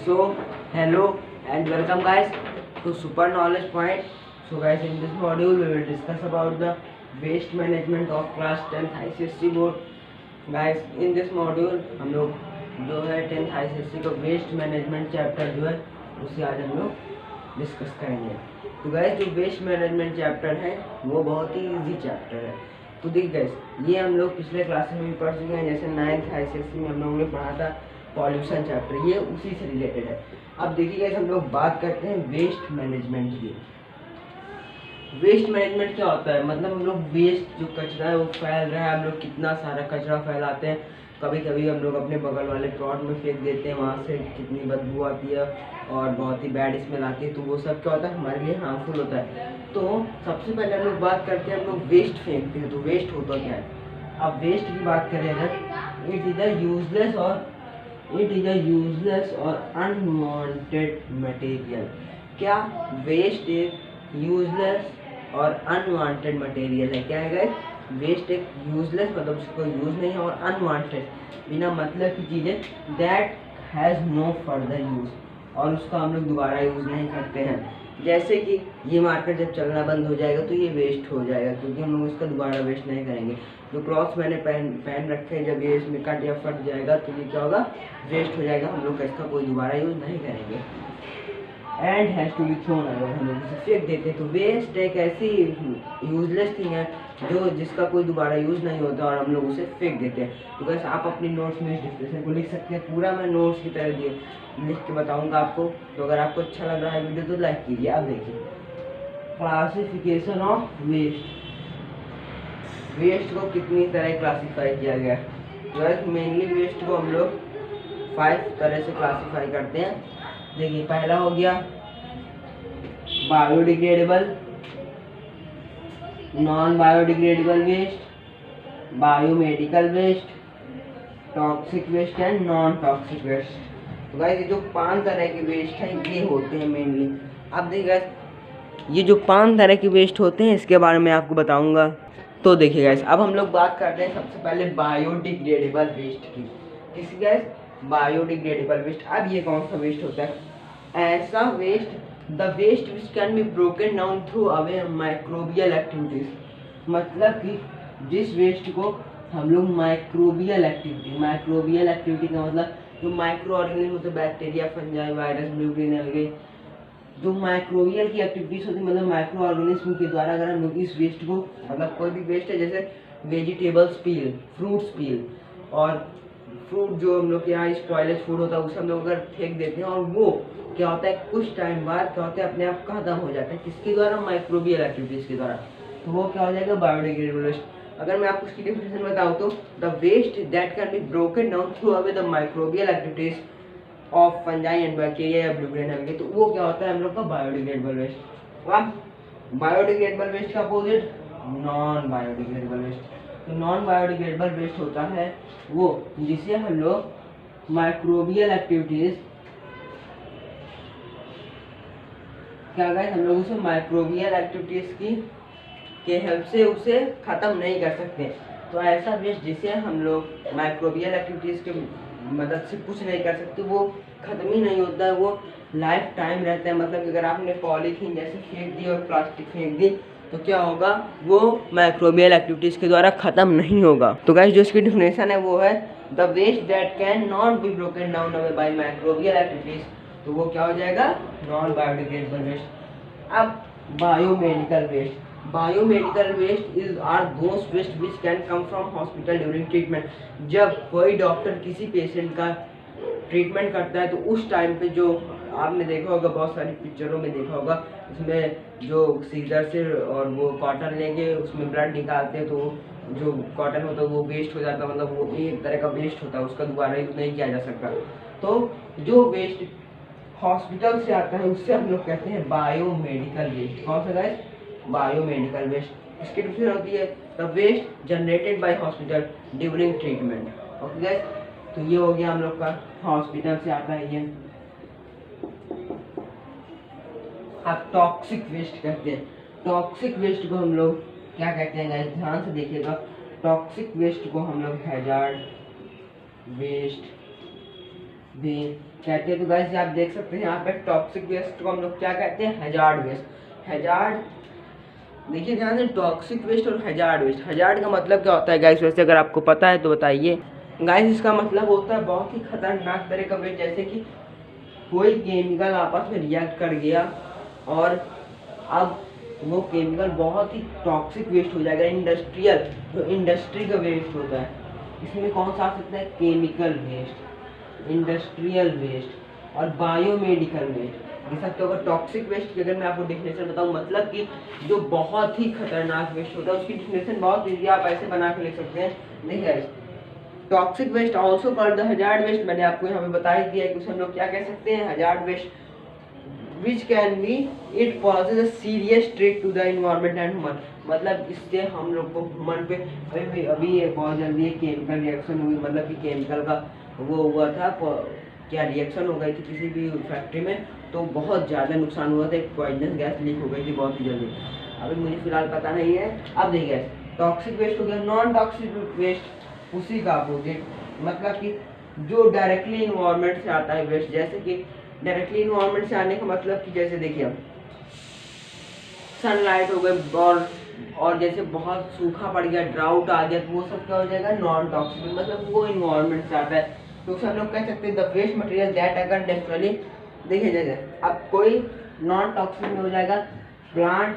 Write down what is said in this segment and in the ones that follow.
So, hello and welcome guys to Super Knowledge Point. So guys, in this module we will discuss about the waste management of class 10th ICSE board. Guys, in this module हम लोग जो है 10th ICSE का waste management chapter जो है उसे आज हम लोग डिस्कस करेंगे। तो गाइस, जो वेस्ट मैनेजमेंट चैप्टर है वो बहुत ही इजी चैप्टर है। तो देखिए गाइस, ये हम लोग पिछले क्लासेस में भी पढ़ चुके हैं। जैसे 9th ICSE में हम लोगों ने पढ़ा था पॉल्यूशन चैप्टर, ये उसी से रिलेटेड है। अब देखिए गाइस, हम लोग बात करते हैं वेस्ट मैनेजमेंट की। वेस्ट मैनेजमेंट क्या होता है? मतलब हम लोग वेस्ट जो कचरा है वो फैल रहा है, हम लोग कितना सारा कचरा फैलाते हैं। कभी कभी हम लोग अपने बगल वाले प्लॉट में फेंक देते हैं, वहाँ से कितनी बदबू आती है और बहुत ही बैड स्मेल आती है। तो वो सब क्या होता है, हमारे लिए हार्मफुल होता है। तो सबसे पहले हम लोग बात करते हैं, हम लोग वेस्ट फेंकते हैं। तो वेस्ट होता क्या है? अब वेस्ट की बात करें अगर, इट इज़ अ यूजलेस और अनवांटेड मटेरियल। क्या वेस्ट एक यूजलेस और अनवांटेड मटेरियल है? क्या है गाइस? वेस्ट एक यूजलेस मतलब उसको यूज नहीं है, और अनवांटेड बिना मतलब की चीज़ें, that has no further use, और उसका हम लोग दोबारा यूज नहीं करते हैं। जैसे कि ये मार्कर जब चलना बंद हो जाएगा तो ये वेस्ट हो जाएगा, क्योंकि हम लोग इसका दोबारा वेस्ट नहीं करेंगे। जो क्लॉथ्स मैंने पहन रखे हैं, जब ये इसमें कट या फट जाएगा तो ये क्या होगा, वेस्ट हो जाएगा। हम लोग इसका कोई दोबारा यूज नहीं करेंगे। And has to be thrown, अगर हम लोग इसे फेंक देते हैं तो वेस्ट एक ऐसी यूजलेस थिंग है जो जिसका कोई दोबारा यूज़ नहीं होता और हम लोग उसे फेंक देते हैं। तो बस आप अपनी नोट्स में इस डिस्कशन को लिख सकते हैं। पूरा मैं नोट्स की तरह लिख के बताऊंगा आपको। तो अगर आपको अच्छा लग रहा है वीडियो तो लाइक कीजिए। आप देखिए, क्लासिफिकेशन ऑफ वेस्ट। वेस्ट को कितनी तरह क्लासीफाई किया गया है? मेनली वेस्ट को हम लोग 5 तरह से क्लासीफाई करते हैं। देखिए, पहला हो गया biodegradable, non biodegradable waste, biomedical waste, toxic waste and non toxic waste. तो गाइस, ये जो 5 तरह के वेस्ट हैं ये होते हैं मेनली। अब देखिए गाइस, ये जो 5 तरह के वेस्ट होते हैं इसके बारे में आपको बताऊंगा। तो देखिए गाइस, अब हम लोग बात करते हैं सबसे पहले बायोडिग्रेडेबल वेस्ट की। किसी गाइस, बायोडिग्रेडेबल वेस्ट। अब ये कौन सा वेस्ट होता है? ऐसा waste, the waste which can be broken down through away microbial activities. मतलब कि जिस वेस्ट को हम लोग माइक्रोबियल एक्टिविटी का मतलब जो माइक्रो ऑर्गेनिज्म होते हैं, bacteria, fungi, virus, blue green algae, जो माइक्रोबियल की एक्टिविटीज होती है, मतलब माइक्रो ऑर्गेनिज्म के द्वारा अगर हम लोग इस वेस्ट को, मतलब कोई भी वेस्ट है जैसे वेजिटेबल्स पील, फ्रूट्स पील, और फ्रूट जो हम लोग के यहाँ स्पॉइलेज फूड होता है उसे हम लोग अगर फेंक देते हैं, और वो क्या होता है कुछ टाइम बाद क्या होता है, अपने आप खत्म हो जाता है। किसके द्वारा? माइक्रोबियल एक्टिविटीज के द्वारा। तो वो क्या हो जाएगा? Biodegradable waste. अगर मैं आपको उसकी डेफिनेशन बताऊँ तो the waste that can be broken down through away the microbial activities of fungi and bacteria या ब्लू ग्रेन एल्गे, तो वो क्या होता है हम लोग का? Biodegradable waste. अब बायोडिग्रेडेबल वेस्ट का अपोजिट नॉन बायोडिग्रेडेबल वेस्ट। तो नॉन बायोडिग्रेडेबल वेस्ट होता है वो जिसे हम लोग माइक्रोबियल एक्टिविटीज, क्या कहें, हम लोग उसे माइक्रोबियल एक्टिविटीज की के हेल्प से उसे ख़त्म नहीं कर सकते। तो ऐसा वेस्ट जिसे हम लोग माइक्रोबियल एक्टिविटीज़ के मदद से कुछ नहीं कर सकते, वो ख़त्म ही नहीं होता है, वो लाइफ टाइम रहता है। मतलब अगर आपने पॉलीथीन जैसे फेंक दी और प्लास्टिक फेंक दी तो क्या होगा, वो माइक्रोबियल एक्टिविटीज़ के द्वारा ख़त्म नहीं होगा। तो गाइस, जो इसकी डेफिनेशन है वो है the waste that can not be broken down away by microbial activities. तो वो क्या हो जाएगा? Non biodegradable waste. अब biomedical waste. Biomedical waste is are those waste which can come from hospital during treatment. जब कोई डॉक्टर किसी patient का ट्रीटमेंट करता है तो उस टाइम पे, जो आपने देखा होगा बहुत सारी पिक्चरों में देखा होगा, उसमें जो सीजर से और वो कॉटन लेके उसमें ब्लड निकालते हैं, तो जो कॉटन होता है वो वेस्ट हो जाता है, मतलब वो एक तरह का वेस्ट होता है, उसका दोबारा यूज नहीं किया जा सकता। तो जो वेस्ट हॉस्पिटल से आता है उससे हम लोग कहते हैं बायोमेडिकल वेस्ट। कौन सा गाइस? Biomedical waste. इसकी डिफिनेशन होती है the waste generated by hospital during treatment. Okay guys, तो ये हो गया हम लोग का हॉस्पिटल से आता है ये। अब टॉक्सिक वेस्ट कहते हैं। टॉक्सिक वेस्ट को हम लोग क्या कहते हैं गाइस? ध्यान से देखिएगा। टॉक्सिक वेस्ट को हम लोग हैजार्ड वेस्ट भी कहते हैं। तो गाइस आप देख सकते हैं यहाँ पे टॉक्सिक वेस्ट को हम लोग क्या कहते हैं, हैजार्ड वेस्ट। हैजार्ड, देखिए ध्यान से, टॉक्सिक वेस्ट और हैजार्ड वेस्ट। हैजार्ड का मतलब क्या होता है गाइस, वैसे अगर आपको पता है तो बताइए। गाइस इसका मतलब होता है बहुत ही खतरनाक तरह का वेस्ट, जैसे कि कोई केमिकल आपस में रिएक्ट कर गया और अब वो केमिकल बहुत ही टॉक्सिक वेस्ट हो जाएगा। इंडस्ट्रियल, जो इंडस्ट्री का वेस्ट होता है, इसमें कौन सा आ सकता है, केमिकल वेस्ट, इंडस्ट्रियल वेस्ट और बायोमेडिकल वेस्ट। ये सब तो अगर टॉक्सिक वेस्ट की अगर मैं आपको डिफिनेशन बताऊं, मतलब कि जो बहुत ही खतरनाक वेस्ट होता है, उसकी डिफिनेशन बहुत ईजी आप ऐसे बना के लिख सकते हैं। देखिए toxic waste also called the hazard waste, मैंने आपको यहाँ पे बता ही दिया है कि उसे हम लोग क्या कह सकते हैं, hazard waste, which can be it poses a serious threat to the environment and human। मतलब इससे हम लोग को ह्यूमन पे अभी बहुत जल्दी एक केमिकल रिएक्शन हुई, मतलब कि केमिकल का वो हुआ था, क्या रिएक्शन हो गई थी किसी भी फैक्ट्री में, तो बहुत ज़्यादा नुकसान हुआ था, एक पॉइजनस गैस लीक हो गई थी बहुत ही जल्दी। अभी मुझे फिलहाल पता नहीं है। अब देखिए टॉक्सिक वेस्ट हो गया। नॉन टॉक्सिक वेस्ट उसी का अपोजिट, मतलब कि जो डायरेक्टली इन्वायरमेंट से आता है वेस्ट, जैसे कि डायरेक्टली इन्वायरमेंट से आने का मतलब कि जैसे देखिए सनलाइट हो गई और जैसे बहुत सूखा पड़ गया, ड्राउट आ गया, तो वो सब क्या हो जाएगा, नॉन टॉक्सिक, मतलब वो इन्वायरमेंट से आता है। तो उसे हम लोग कह सकते हैं द वेस्ट मटेरियल दैट अगर नेचुरली। देखिए जैसे अब कोई नॉन टॉक्सिक में हो जाएगा प्लांट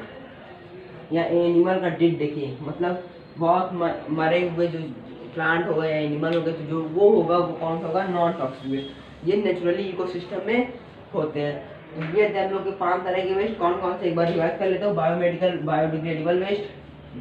या एनिमल का डिड, देखिए मतलब बहुत मरे हुए जो प्लांट हो गए या एनिमल हो गए, तो जो वो होगा वो कौन सा होगा, नॉन टॉक्सिक वेस्ट। ये नेचुरली इकोसिस्टम में होते हैं। तो ये थे हम लोग के 5 तरह के वेस्ट, कौन कौन से एक बार रिवाइज कर लेता हूँ। बायोमेडिकल, बायोडिग्रेडेबल वेस्ट,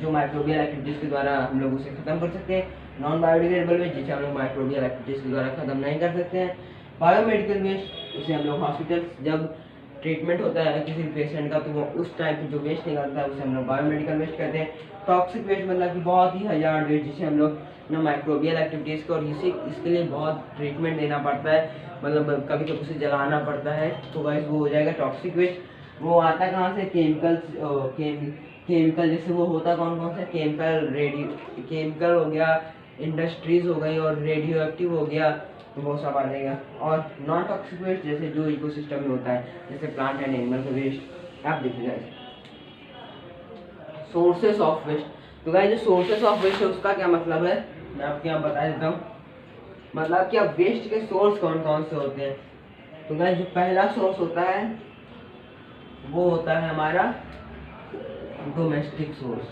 जो माइक्रोबियल एक्टिविटीज के द्वारा हम लोग उसे खत्म कर सकते हैं। नॉन बायोडिग्रेडेबल वेस्ट, जिसे हम लोग माइक्रोबियल एक्टिविटीज के द्वारा खत्म नहीं कर सकते हैं। बायोमेडिकल वेस्ट, उसे हम लोग हॉस्पिटल जब ट्रीटमेंट होता है किसी पेशेंट का, तो वो उस टाइम पे जो वेस्ट निकलता है उसे हम लोग बायोमेडिकल वेस्ट कहते हैं। टॉक्सिक वेस्ट मतलब कि बहुत ही हैजार्ड वेस्ट, जिसे हम लोग ना माइक्रोबियल एक्टिविटीज़ को, और इसके लिए बहुत ट्रीटमेंट देना पड़ता है, मतलब कभी कभी उसे जलाना पड़ता है, तो गाइस वो हो जाएगा टॉक्सिक वेस्ट। वो आता है कहाँ से, केमिकल जैसे वो होता है कौन कौन सा, केमिकल हो गया, इंडस्ट्रीज हो गई और रेडियो एक्टिव हो गया, तो वो सब आ जाएगा। और नॉन टॉक्सिक वेस्ट जैसे जो इकोसिस्टम में होता है, जैसे प्लांट एंड एनिमल का वेस्ट। आप देखिए गाइस सोर्सेस ऑफ वेस्ट। तो गाइस जो सोर्सेस ऑफ वेस्ट है उसका क्या मतलब है, मैं आपको यहाँ बता देता हूँ। मतलब कि अब वेस्ट के सोर्स कौन कौन से होते हैं। तो गाइस जो पहला सोर्स होता है वो होता है हमारा डोमेस्टिक सोर्स।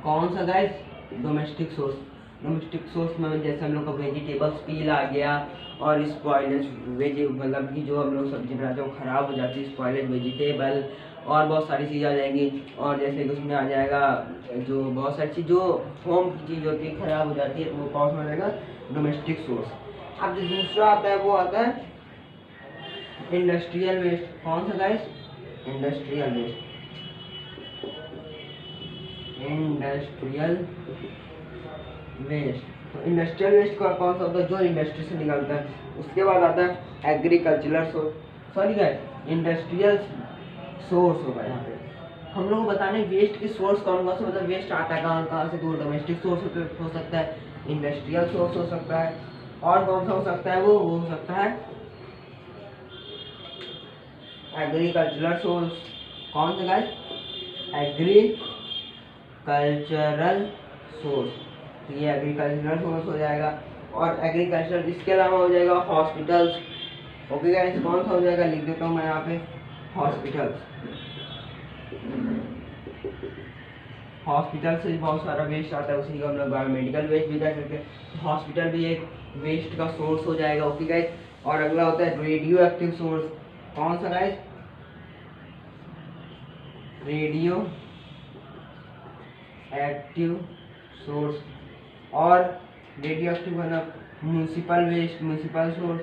कौन सा guys, domestic source. Domestic source में जैसे हम लोग का वेजिटेबल्स पील आ गया और स्पॉइलेज मतलब कि जो हम लोग सब्जी बनाते हैं वो खराब हो जाती है, स्पॉइलेज वेजिटेबल और बहुत सारी चीज़ आ जाएंगी। और जैसे कि उसमें आ जाएगा जो बहुत सारी चीज़ जो होम की चीज़ होती है खराब हो जाती है, तो वो कौन सा रहेगा, डोमेस्टिक सोर्स। अब जो दूसरा आता है वो आता है इंडस्ट्रियल वेस्ट। कौन सा guys, industrial waste. Industrial waste, तो इंडस्ट्रियल वेस्ट का कौन सा होता है, जो इंडस्ट्री से निकलता है। उसके बाद आता है agricultural source, sorry guys industrial source होगा यहाँ पे। हम लोग को बताने वेस्ट के सोर्स कौन कौन से, मतलब वेस्ट आता है कहाँ कहाँ से, तो डोमेस्टिक सोर्स हो सकता है, इंडस्ट्रियल सोर्स हो सकता है, और कौन सा हो सकता है, वो हो सकता है एग्रीकल्चरल सोर्स। कौन सा गाइस, एग्रीकल्चरल सोर्स, तो ये एग्रीकल्चरल सोर्स हो जाएगा। और एग्रीकल्चर इसके अलावा हो जाएगा हॉस्पिटल्स। ओके गाइस कौन सा हो जाएगा, लिख देता हूँ मैं यहाँ पे, हॉस्पिटल्स। हॉस्पिटल से बहुत सारा वेस्ट आता है, उसी को हम लोग बायोमेडिकल वेस्ट भी कह सकते हैं। हॉस्पिटल भी एक वेस्ट का सोर्स हो जाएगा। ओके गाइस, और अगला होता है रेडियो एक्टिव सोर्स। कौन सा गाइस, रेडियो एक्टिव सोर्स। और रेडियो एक्टिव मतलब म्यूनिसिपल वेस्ट, म्यूनिसिपल सोर्स।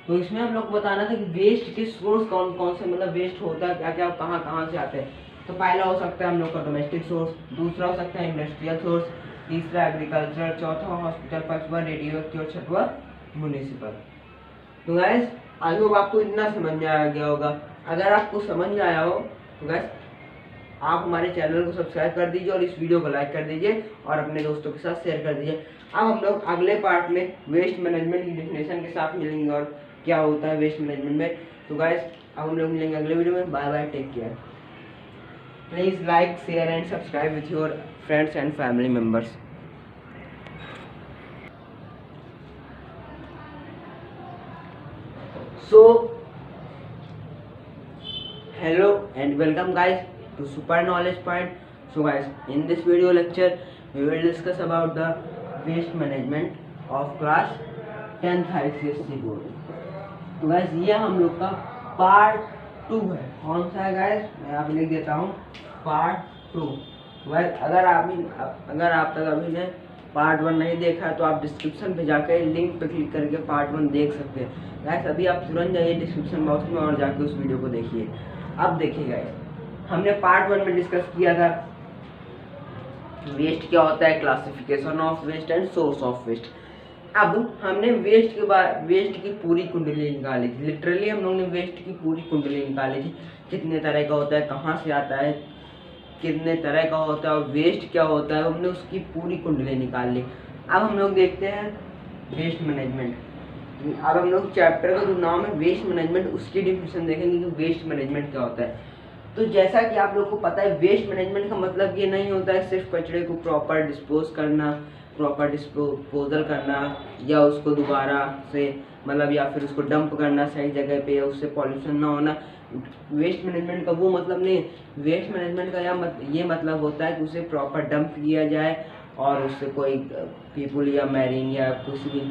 तो इसमें हम लोग को बताना था कि वेस्ट के सोर्स कौन कौन से, मतलब वेस्ट होता है क्या क्या, कहाँ कहाँ से आते हैं। तो पहला हो सकता है हम लोग का डोमेस्टिक सोर्स, दूसरा हो सकता है इंडस्ट्रियल सोर्स, तीसरा एग्रीकल्चर, चौथा हॉस्पिटल, पांचवा रेडियो एक्टिव और छठवा म्युनिसिपल। तो गाइस आई होप आपको इतना समझ में आ गया होगा। अगर आपको समझ में आया हो तो गाइस आप हमारे चैनल को सब्सक्राइब कर दीजिए और इस वीडियो को लाइक कर दीजिए और अपने दोस्तों के साथ शेयर कर दीजिए। अब हम लोग अगले पार्ट में वेस्ट मैनेजमेंट की डेफिनेशन के साथ मिलेंगे और क्या होता है वेस्ट मैनेजमेंट में। तो गाइस अब हम लोग मिलेंगे अगले वीडियो में। Bye bye, take care. Please like, share and subscribe with your friends and family members. So hello and welcome guys to Super Knowledge Point. So guys, in this video lecture we will discuss about the waste management of class 10th ICSE board. तो guys ये हम लोग का part 2 है। कौन सा है guys? मैं यहाँ पे लिख देता हूँ पार्ट 2। guys अगर आप तक अभी ने पार्ट 1 नहीं देखा तो आप डिस्क्रिप्शन पे जाकर लिंक पे क्लिक करके पार्ट 1 देख सकते हैं। गाइस अभी आप तुरंत जाइए डिस्क्रिप्शन बॉक्स में और जाके उस वीडियो को देखिए। अब देखिए गाइस, हमने पार्ट 1 में डिस्कस किया था वेस्ट क्या होता है, classification of waste and source of waste. अब हमने वेस्ट की पूरी कुंडली निकाली थी। लिटरली हम लोगों ने वेस्ट की पूरी कुंडली निकाली थी, कितने तरह का होता है, कहाँ से आता है, कितने तरह का होता है और वेस्ट क्या होता है, हमने उसकी पूरी कुंडली निकाल ली। अब हम लोग देखते हैं वेस्ट मैनेजमेंट। अब हम लोग चैप्टर का जो नाम है वेस्ट मैनेजमेंट, उसकी डिफिनेशन देखेंगे कि वेस्ट मैनेजमेंट क्या होता है। तो जैसा कि आप लोग को पता है वेस्ट मैनेजमेंट का मतलब ये नहीं होता है सिर्फ कचरे को प्रॉपर डिस्पोज करना, प्रॉपर डिस्पोजल करना या उसको दोबारा से मतलब या फिर उसको डंप करना सही जगह पे या उससे पॉल्यूशन ना होना। वेस्ट मैनेजमेंट का वो मतलब नहीं। वेस्ट मैनेजमेंट का ये मतलब होता है कि उसे प्रॉपर डंप किया जाए और उससे कोई पीपल या मैरीन या किसी भी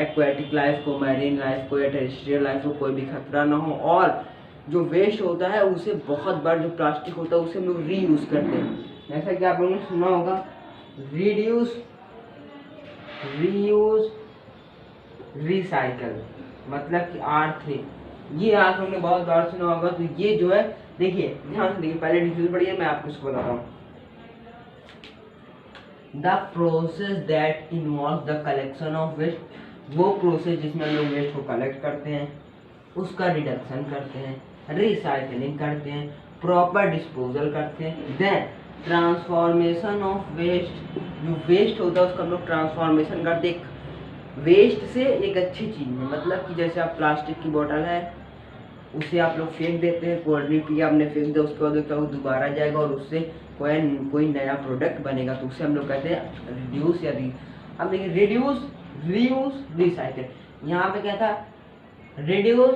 एक्वेटिक लाइफ को, मैरीन लाइफ को या टेरेस्ट्रियल लाइफ को कोई भी खतरा ना हो। और जो वेस्ट होता है उसे बहुत बार जो प्लास्टिक होता है उसे हम लोग रीयूज करते हैं। जैसा कि आप लोगों ने सुना होगा रिड्यूस, रीयूज, रिसाइकल, मतलब कि R3। ये आप लोगों ने बहुत बार सुना होगा। तो ये जो है देखिए ध्यान से देखिए, पहले डिटेल पढ़िए, मैं आपको इसको बताता हूँ। The process that involve the collection of waste, वो प्रोसेस जिसमें हम लोग वेस्ट को कलेक्ट करते हैं, उसका रिडक्शन करते हैं, रिसाइकलिंग करते हैं, प्रॉपर डिस्पोजल करते हैं, देन ट्रांसफॉर्मेशन ऑफ वेस्ट। जो वेस्ट होता है उसका हम लोग ट्रांसफॉर्मेशन करते हैं वेस्ट से एक अच्छी चीज़ में। मतलब कि जैसे आप प्लास्टिक की बोतल है उसे आप लोग फेंक देते हैं, कोल्ड ड्रिंक पिया आपने फेंक दिया, उसके बाद क्या वो दोबारा जाएगा और उससे कोई नया प्रोडक्ट बनेगा। तो उससे हम लोग कहते हैं रिड्यूस या अब देखिए रिड्यूस, रीयूज, रिसाइकिल। यहाँ पे क्या था रिड्यूस,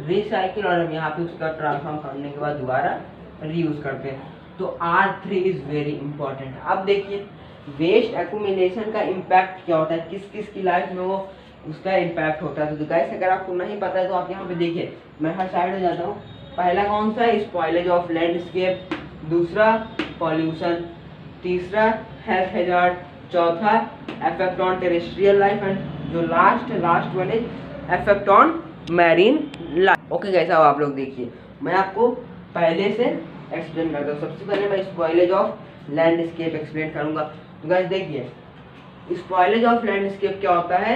रिसाइकिल और हम यहाँ पे उसका ट्रांसफॉर्म करने के बाद दोबारा रीयूज करते हैं। तो R3 इज वेरी इंपॉर्टेंट। अब देखिए वेस्ट एक्यूमुलेशन का इम्पैक्ट क्या होता है, किस किस की लाइफ में वो उसका इम्पैक्ट होता है। तो गाइस अगर आपको नहीं पता है तो आप यहाँ पे देखिए, मैं हर साइड हो जाता हूँ। पहला कौन सा है, स्पॉइलेज ऑफ लैंडस्केप, दूसरा पॉल्यूशन, तीसरा हेल्थ हैजार्ड, चौथा effect on terrestrial life and जो last one is effect on marine life. Okay guys अब आप लोग देखिए, मैं आपको पहले से एक्सप्लेन करता हूँ। सबसे पहले मैं स्पॉइलेज ऑफ लैंडस्केप एक्सप्लेन करूंगा। तो गाइस देखिए स्पॉइलेज ऑफ लैंडस्केप क्या होता है,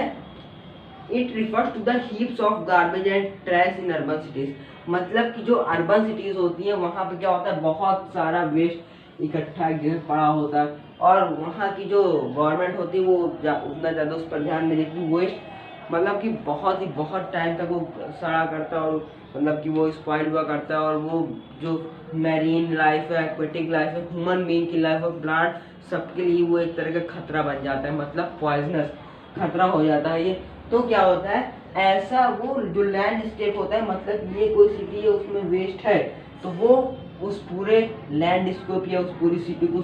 it refers to the heaps of garbage and trash in urban cities. मतलब कि जो अर्बन सिटीज होती हैं वहाँ पे क्या होता है बहुत सारा वेस्ट इकट्ठा पड़ा होता है और वहाँ की जो गवर्नमेंट होती है वो उतना ज़्यादा उस पर ध्यान नहीं देती। वेस्ट मतलब कि बहुत टाइम तक वो सड़ा करता है और मतलब कि वो स्पॉइल हुआ करता है और वो जो मैरीन लाइफ है, एक्वेटिक लाइफ है, ह्यूमन बीइंग की लाइफ और प्लांट सबके लिए वो एक तरह का खतरा बन जाता है, मतलब पॉइजनस खतरा हो जाता है ये। तो क्या होता है ऐसा वो जो लैंडस्केप होता है, मतलब ये कोई सिटी है उसमें वेस्ट है तो वो उस पूरे लैंडस्केप या उस पूरी सिटी को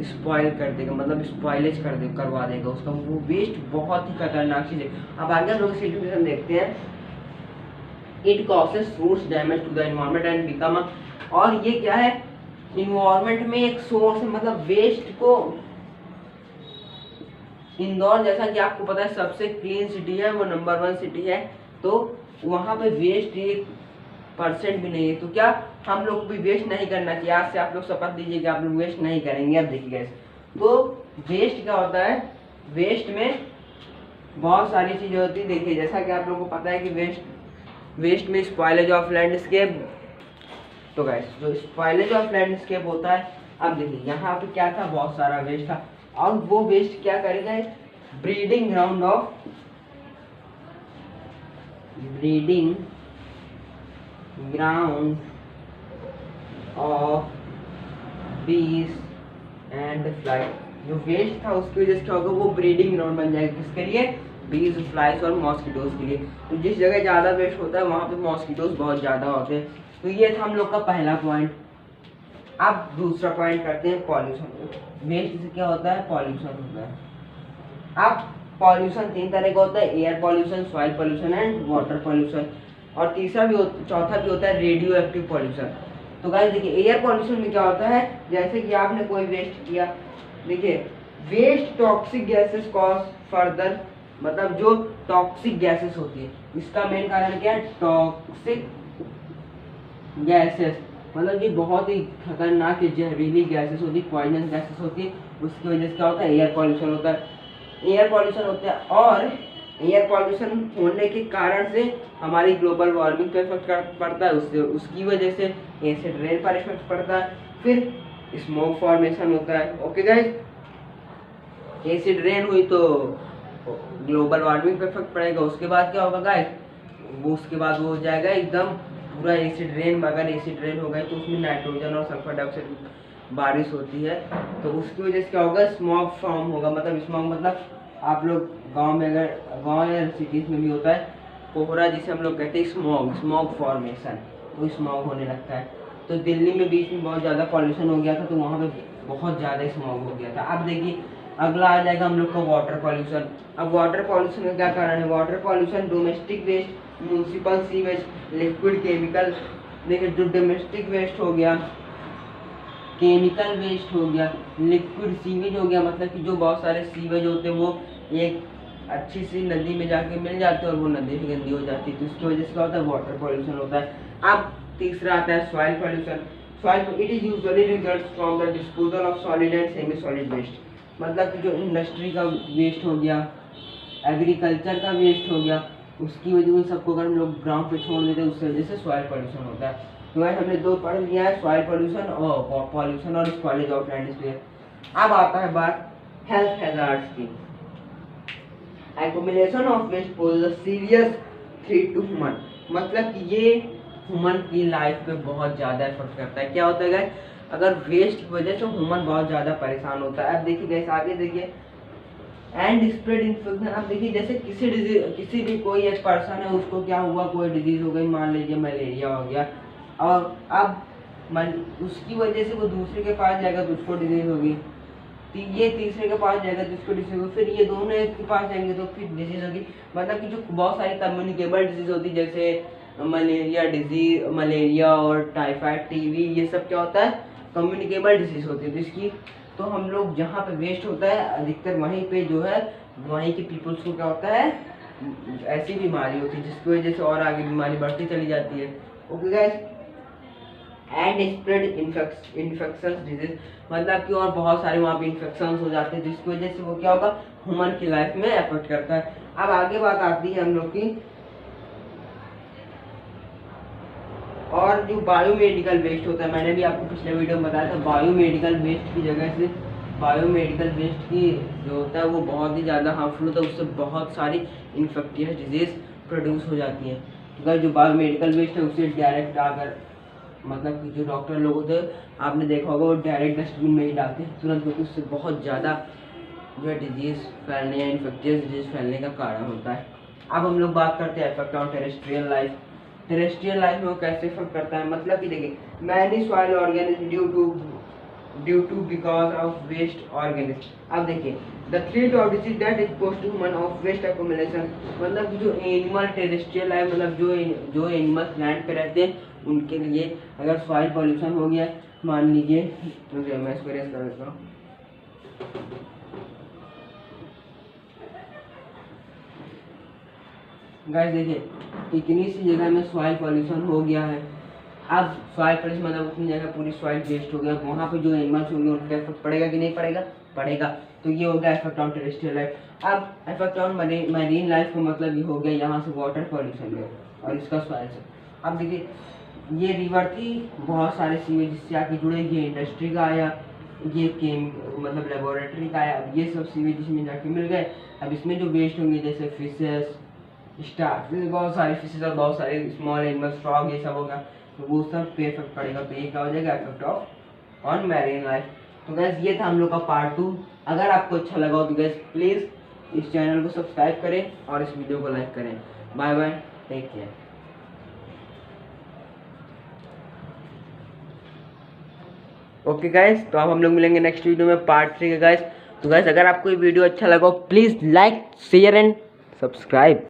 स्पॉइल कर देगा, मतलब स्पॉइलेज करवा देगा उसका। वो वेस्ट बहुत ही खतरनाक चीज है। अब आगे हम लोग सिचुएशन देखते हैं। It causes source damage to the environment and become, और ये क्या है इन्वायरमेंट में एक सोर्स, मतलब वेस्ट को इंदौर जैसा कि आपको पता है सबसे क्लीन सिटी है, वो नंबर 1 सिटी है, तो वहाँ पे वेस्ट 1% भी नहीं है। तो क्या हम लोग भी वेस्ट नहीं करना चाहिए। आज से आप लोग शपथ दीजिए कि आप लोग वेस्ट नहीं करेंगे। अब देखिए तो वेस्ट क्या होता है, वेस्ट में बहुत सारी चीज़ें होती है। देखिए जैसा कि आप लोगों को पता है कि वेस्ट में स्पॉइलेज ऑफ लैंडस्केप, तो गाइस जो स्पॉइलेज ऑफ लैंडस्केप होता है, अब देखिए यहाँ पे क्या था, बहुत सारा वेस्ट था, और वो वेस्ट क्या करेगा, ब्रीडिंग ग्राउंड ऑफ बीज एंड फ्लाई। जो वेस्ट था उसकी वजह से क्या होगा, वो ब्रीडिंग ग्राउंड बन जाएगा, किसके लिए, बीज, फ्लाइज और मॉस्किटोज के लिए। तो जिस जगह ज़्यादा वेस्ट होता है वहाँ पे मॉस्किटोज बहुत ज़्यादा होते हैं। तो ये था हम लोग का पहला पॉइंट। अब दूसरा पॉइंट करते हैं पॉल्यूशन। वेस्ट से क्या होता है, पॉल्यूशन होता है। अब पॉल्यूशन 3 तरह का होता है, air pollution, soil pollution and water pollution, और चौथा भी होता है रेडियो एक्टिव पॉल्यूशन। तो गाइस देखिए एयर पॉल्यूशन में क्या होता है, जैसे कि आपने कोई वेस्ट किया, देखिए waste toxic gases cause further, मतलब जो टॉक्सिक गैसेस होती है, इसका मेन कारण क्या है, टॉक्सिक गैसेस, मतलब ये बहुत ही खतरनाक जहरीली गैसेस होती है, पॉइजनस गैसेस होती है, उसकी वजह से क्या होता है, एयर पॉल्यूशन होता है। एयर पॉल्यूशन होता है, और एयर पॉल्यूशन होने के कारण से हमारी ग्लोबल वार्मिंग पर इफेक्ट पड़ता है, उससे उसकी वजह से एसिड रेन पर इफेक्ट पड़ता है, फिर स्मोक फॉर्मेशन होता है। ओके गाइस, एसिड रेन हुई तो ग्लोबल वार्मिंग पर इफेक्ट पड़ेगा, उसके बाद क्या होगा गाइस, उसके बाद वो हो जाएगा एकदम पूरा एसिड रेन। अगर एसिड रेन हो गई तो उसमें नाइट्रोजन और सल्फर डाइऑक्साइड बारिश होती है, तो उसकी वजह से क्या होगा, स्मॉग फॉर्म होगा। मतलब स्मॉग मतलब आप लोग गांव में, अगर गांव या सिटीज में भी होता है कोहरा, जिसे हम लोग कहते हैं स्मॉग फॉर्मेशन, तो स्मॉग होने लगता है। तो दिल्ली में बीच में बहुत ज़्यादा पॉल्यूशन हो गया था, तो वहाँ पे बहुत ज़्यादा स्मॉग हो गया था। अब देखिए अगला आ जाएगा हम लोग का वाटर पॉल्यूशन। अब वाटर पॉल्यूशन का क्या कारण है, water pollution domestic waste, municipal sewage, liquid chemical. देखिए जो डोमेस्टिक वेस्ट हो गया, केमिकल वेस्ट हो गया, लिक्विड सीवेज हो गया, मतलब कि जो बहुत सारे सीवेज होते हैं वो एक अच्छी सी नदी में जाके मिल जाते हैं और वो नदी भी गंदी हो जाती है, तो उसकी वजह से क्या होता है, वाटर पॉल्यूशन होता है। अब तीसरा आता है soil pollution. Soil it is usually results from the disposal of solid and semi solid waste, मतलब कि जो इंडस्ट्री का वेस्ट हो गया, एग्रीकल्चर का वेस्ट हो गया, उसकी वजह उन सबको अगर हम लोग ग्राउंड पे छोड़ देते हैं, उसकी वजह से सॉइल पॉल्यूशन होता है। तो गाइस हमने दो पढ़ लिया है, सॉइल पॉल्यूशन और स्पॉइलेज ऑफ लैंडस्केप। अब आता है बात हेल्थ हैजार्ड्स की। Accumulation of waste poses a serious threat to human, मतलब कि ये ह्यूमन की लाइफ पे बहुत ज़्यादा इफेक्ट करता है। क्या होता है गाइस, अगर वेस्ट की वजह से ह्यूमन बहुत ज़्यादा परेशान होता है। अब देखिए गाइस आगे देखिए, एंड स्प्रेड इन्फेक्शन। अब देखिए जैसे किसी भी कोई एक पर्सन है, उसको क्या हुआ, कोई डिजीज हो गई, मान लीजिए मलेरिया हो गया, और अब उसकी वजह से वो दूसरे के पास जाएगा तो उसको डिजीज होगी, ये तीसरे के पास जाएगा तो उसको डिजीज होगी, फिर ये दोनों एक के पास जाएंगे तो फिर डिजीज होगी। मतलब कि जो बहुत सारी कम्युनिकेबल डिजीज होती है, जैसे मलेरिया और टाइफाइड, टीवी, ये सब क्या होता है, कम्युनिकेबल डिजीज होती है। तो इसकी तो हम लोग जहाँ पे वेस्ट होता है अधिकतर वहीं पे जो है वहीं के पीपल्स को क्या होता है, ऐसी बीमारी होती है, जिसकी वजह से और आगे बीमारी बढ़ती चली जाती है। Okay guys, and spread infection disease, मतलब कि और बहुत सारे वहाँ पे इन्फेक्शन हो जाते हैं, जिसकी वजह से वो क्या होगा, ह्यूमन की लाइफ में एफेक्ट करता है। अब आगे बात आती है हम लोग की, और जो बायोमेडिकल वेस्ट होता है, मैंने भी आपको पिछले वीडियो में बताया था, बायोमेडिकल वेस्ट की जगह से बायोमेडिकल वेस्ट की जो होता है वो बहुत ही ज़्यादा हार्मफुल होता है, उससे बहुत सारी इन्फेक्टियस डिजीज प्रोड्यूस हो जाती हैं। अगर जो बायोमेडिकल वेस्ट है उसे डायरेक्ट अगर मतलब कि जो डॉक्टर लोग होते हैं, आपने देखा होगा, वो डायरेक्ट डस्टबिन में ही डालते हैं तुरंत, क्योंकि उससे बहुत ज़्यादा जो है डिजीज़ फैलने या इन्फेक्टियस डिजीज़ फैलने का कारण होता है। अब हम लोग बात करते हैं effect on terrestrial life. Terrestrial life में वो कैसे इफेक्ट करता है, मतलब कि देखिए many soil organism due to because of waste organism. अब देखिए the threat of disease that is posed to human of waste accumulation, मतलब जो एनिमल टेरेस्ट्रियल है, मतलब जो एनिमल्स लैंड पे रहते हैं उनके लिए अगर सॉइल पॉल्यूशन हो गया, मान लीजिए, मैं इसको रेस कर देता हूँ। गाइस देखिए इतनी सी जगह में सॉइल पॉल्यूशन हो गया है। अब सॉइल पॉल्यूशन मतलब उतनी जगह पूरी सॉइल वेस्ट हो गया, वहाँ पे जो एनिमल्स होंगे उनका इफेक्ट पड़ेगा कि नहीं पड़ेगा, पड़ेगा। तो ये हो गया इफेक्ट ऑन टेरेस्ट्रियल लाइफ। अब इफेक्ट ऑन मरीन लाइफ का मतलब ये हो गया यहाँ से वाटर पॉल्यूशन में और इसका सॉइल से। अब देखिए ये रिवर थी, बहुत सारे सीवेज जिससे आके जुड़े, ये इंडस्ट्री का आया, ये केम मतलब लेबोरेटरी का आया। अब ये सब सीवेज इसमें जाके मिल गए। अब इसमें जो वेस्ट होंगे जैसे फिशेस, स्टार बहुत सारे फिशेस और बहुत सारे स्मॉल एनिमल्स, फ्रॉग, ये सब होगा, तो वो सब पे इफेक्ट पड़ेगा। तो ये क्या हो जाएगा, effect of on marine life. तो गैस ये था हम लोग का पार्ट 2। अगर आपको अच्छा लगा हो तो गैस प्लीज़ इस चैनल को सब्सक्राइब करें और इस वीडियो को लाइक करें। Bye bye, take care. Okay guys, तो अब हम लोग मिलेंगे नेक्स्ट वीडियो में पार्ट 3 के गाइस। तो गाइस अगर आपको ये वीडियो अच्छा लगा हो please like, share and subscribe.